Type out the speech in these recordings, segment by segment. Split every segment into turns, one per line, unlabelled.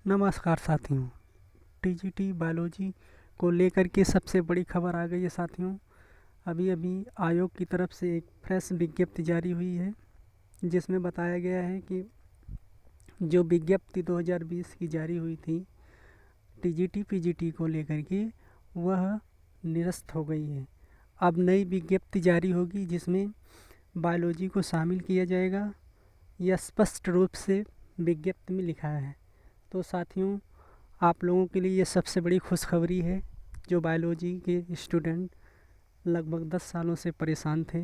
नमस्कार साथियों। TGT biology को लेकर के सबसे बड़ी खबर आ गई है साथियों। अभी अभी आयोग की तरफ से एक फ्रेश विज्ञप्ति जारी हुई है, जिसमें बताया गया है कि जो विज्ञप्ति 2020 की जारी हुई थी टीजीटी पीजीटी को लेकर के, वह निरस्त हो गई है। अब नई विज्ञप्ति जारी होगी जिसमें बायोलॉजी को शामिल किया जाएगा। यह स्पष्ट रूप से विज्ञप्ति में लिखा है। तो साथियों, आप लोगों के लिए ये सबसे बड़ी खुशखबरी है। जो बायोलॉजी के स्टूडेंट लगभग 10 सालों से परेशान थे,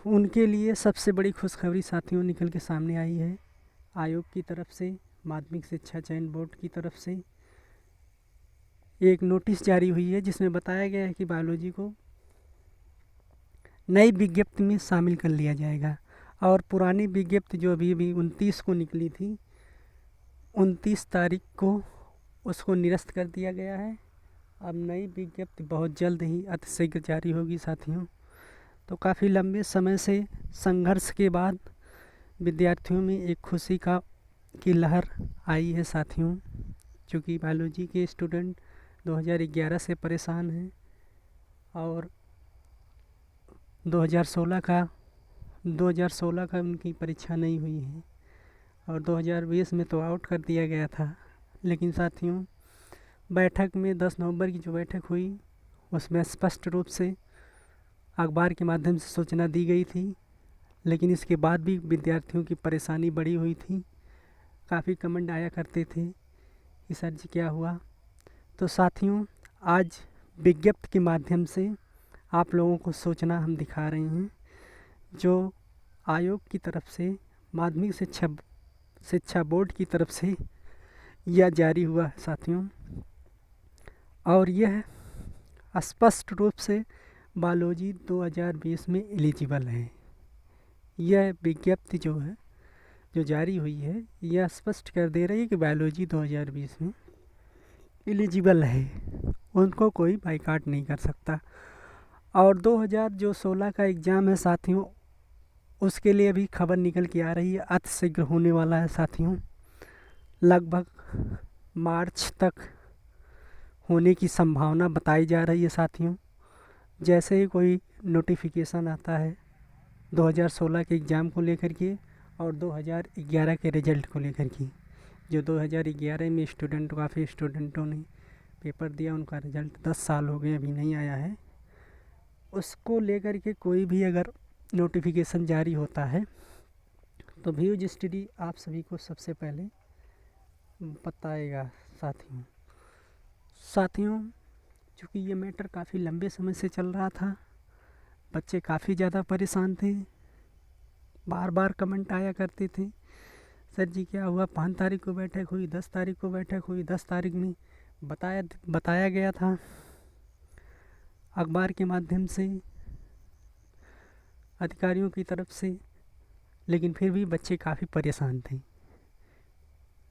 उनके लिए सबसे बड़ी खुशखबरी साथियों निकल के सामने आई है। आयोग की तरफ से, माध्यमिक शिक्षा चयन बोर्ड की तरफ से एक नोटिस जारी हुई है, जिसमें बताया गया है कि बायोलॉजी को नई विज्ञप्ति में शामिल कर लिया जाएगा। और पुरानी विज्ञप्ति जो अभी 29 को निकली थी, 29 तारीख को उसको निरस्त कर दिया गया है। अब नई विज्ञप्ति बहुत जल्द ही अतिशीघ्र जारी होगी साथियों। तो काफ़ी लंबे समय से संघर्ष के बाद विद्यार्थियों में एक खुशी की लहर आई है साथियों, क्योंकि बायोलॉजी के स्टूडेंट 2011 से परेशान हैं और 2016 का उनकी परीक्षा नहीं हुई है और 2020 में तो आउट कर दिया गया था। लेकिन साथियों, बैठक में 10 नवंबर की जो बैठक हुई, उसमें स्पष्ट रूप से अखबार के माध्यम से सूचना दी गई थी। लेकिन इसके बाद भी विद्यार्थियों की परेशानी बढ़ी हुई थी। काफ़ी कमेंट आया करते थे कि सर जी क्या हुआ। तो साथियों, आज विज्ञप्ति के माध्यम से आप लोगों को सूचना हम दिखा रहे हैं, जो आयोग की तरफ से, माध्यमिक शिक्षा बोर्ड की तरफ से यह जारी हुआ है साथियों। और यह स्पष्ट रूप से बायोलॉजी 2020 में एलिजिबल है। यह विज्ञप्ति जो जारी हुई है, यह स्पष्ट कर दे रही है कि बायोलॉजी 2020 में एलिजिबल है, उनको कोई बाइकाट नहीं कर सकता। और 2016 का एग्ज़ाम है साथियों, उसके लिए भी खबर निकल के आ रही है, अतिशीघ्र होने वाला है साथियों। लगभग मार्च तक होने की संभावना बताई जा रही है साथियों। जैसे ही कोई नोटिफिकेशन आता है 2016 के एग्ज़ाम को लेकर के और 2011 के रिज़ल्ट को लेकर के, जो 2011 में काफ़ी स्टूडेंटों ने पेपर दिया, उनका रिज़ल्ट 10 साल हो गए अभी नहीं आया है, उसको लेकर के कोई भी अगर नोटिफिकेशन जारी होता है तो व्यूज स्टडी आप सभी को सबसे पहले बताएगा साथियों। चूँकि ये मैटर काफ़ी लंबे समय से चल रहा था, बच्चे काफ़ी ज़्यादा परेशान थे, बार बार कमेंट आया करते थे, सर जी क्या हुआ। 5 तारीख को बैठक हुई, 10 तारीख को बैठक हुई, 10 तारीख में बताया गया था अखबार के माध्यम से, अधिकारियों की तरफ से, लेकिन फिर भी बच्चे काफ़ी परेशान थे।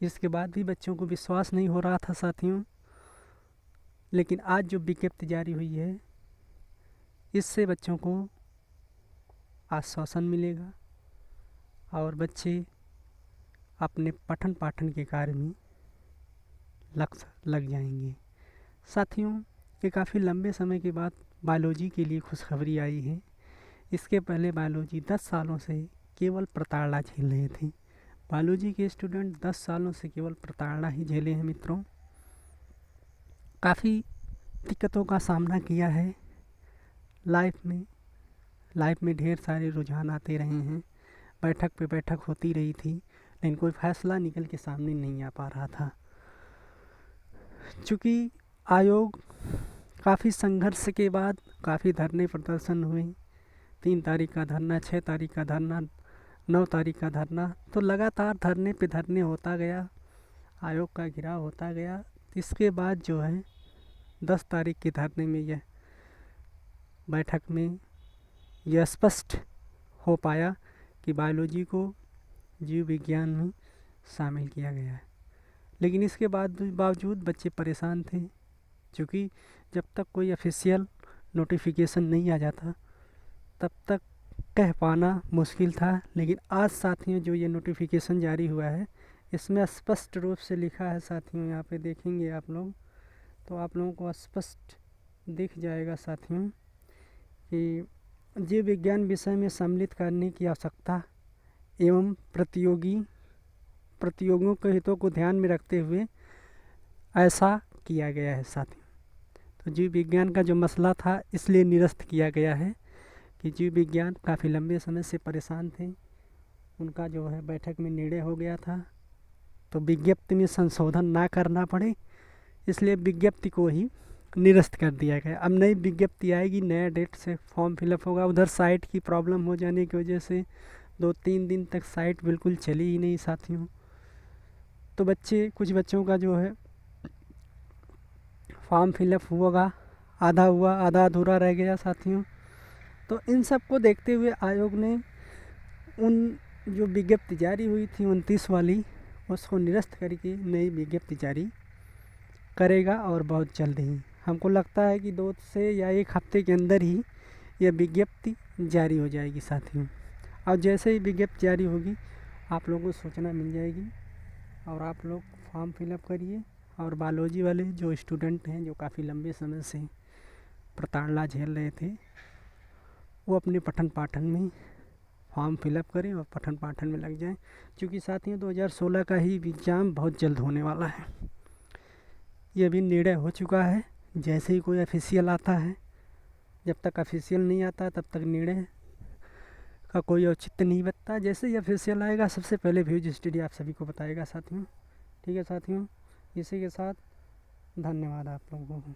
इसके बाद भी बच्चों को विश्वास नहीं हो रहा था साथियों। लेकिन आज जो विज्ञप्ति जारी हुई है, इससे बच्चों को आश्वासन मिलेगा और बच्चे अपने पठन पाठन के कार्य में लग जाएंगे साथियों। ये काफ़ी लंबे समय के बाद बायोलॉजी के लिए खुशखबरी आई है। इसके पहले बायोलॉजी 10 सालों से केवल प्रताड़ना झेल रहे थे। बायोलॉजी के स्टूडेंट 10 सालों से केवल प्रताड़ना ही झेले हैं मित्रों। काफ़ी दिक्कतों का सामना किया है लाइफ में ढेर सारे रुझान आते रहे हैं, बैठक पे बैठक होती रही थी, लेकिन कोई फैसला निकल के सामने नहीं आ पा रहा था। चूँकि आयोग काफ़ी संघर्ष के बाद काफ़ी धरने प्रदर्शन हुए, 3 तारीख का धरना, 6 तारीख का धरना, 9 तारीख का धरना, तो लगातार धरने पे धरने होता गया, आयोग का घिराव होता गया। इसके बाद जो है 10 तारीख के धरने में यह बैठक में यह स्पष्ट हो पाया कि बायोलॉजी को जीव विज्ञान में शामिल किया गया है। लेकिन इसके बावजूद बच्चे परेशान थे, क्योंकि जब तक कोई ऑफिशियल नोटिफिकेशन नहीं आ जाता तब तक कह पाना मुश्किल था। लेकिन आज साथियों जो ये नोटिफिकेशन जारी हुआ है, इसमें स्पष्ट रूप से लिखा है साथियों, यहाँ पे देखेंगे आप लोग तो आप लोगों को स्पष्ट दिख जाएगा साथियों कि जीव विज्ञान विषय में सम्मिलित करने की आवश्यकता एवं प्रतियोगियों के हितों को ध्यान में रखते हुए ऐसा किया गया है साथियों। तो जीव विज्ञान का जो मसला था इसलिए निरस्त किया गया है कि जीव विज्ञान काफ़ी लंबे समय से परेशान थे, उनका जो है बैठक में निर्णय हो गया था तो विज्ञप्ति में संशोधन ना करना पड़े, इसलिए विज्ञप्ति को ही निरस्त कर दिया गया। अब नई विज्ञप्ति आएगी, नया डेट से फॉर्म फिलअप होगा। उधर साइट की प्रॉब्लम हो जाने की वजह से 2-3 दिन तक साइट बिल्कुल चली ही नहीं साथियों। तो कुछ बच्चों का जो है फॉर्म फिलअप होगा, आधा हुआ आधा अधूरा रह गया साथियों। तो इन सब को देखते हुए आयोग ने उन जो विज्ञप्ति जारी हुई थी 29 वाली, उसको निरस्त करके नई विज्ञप्ति जारी करेगा और बहुत जल्द ही हमको लगता है कि 2 से या 1 हफ्ते के अंदर ही यह विज्ञप्ति जारी हो जाएगी साथियों। और जैसे ही विज्ञप्ति जारी होगी आप लोगों को सूचना मिल जाएगी और आप लोग फॉर्म फिलअप करिए। और बायोलॉजी वाले जो स्टूडेंट हैं जो काफ़ी लंबे समय से प्रताड़ना झेल रहे थे वो अपने पठन पाठन में फॉर्म फिलअप करें और पठन पाठन में लग जाएं, क्योंकि साथियों 2016 का ही एग्ज़ाम बहुत जल्द होने वाला है। ये भी निर्णय हो चुका है। जैसे ही कोई ऑफिशियल आता है, जब तक ऑफिशियल नहीं आता तब तक निर्णय का कोई औचित्य नहीं बनता। जैसे ही ऑफिशियल आएगा सबसे पहले व्यूज स्टडी आप सभी को बताएगा साथियों। ठीक है साथियों, इसी के साथ धन्यवाद आप लोगों को।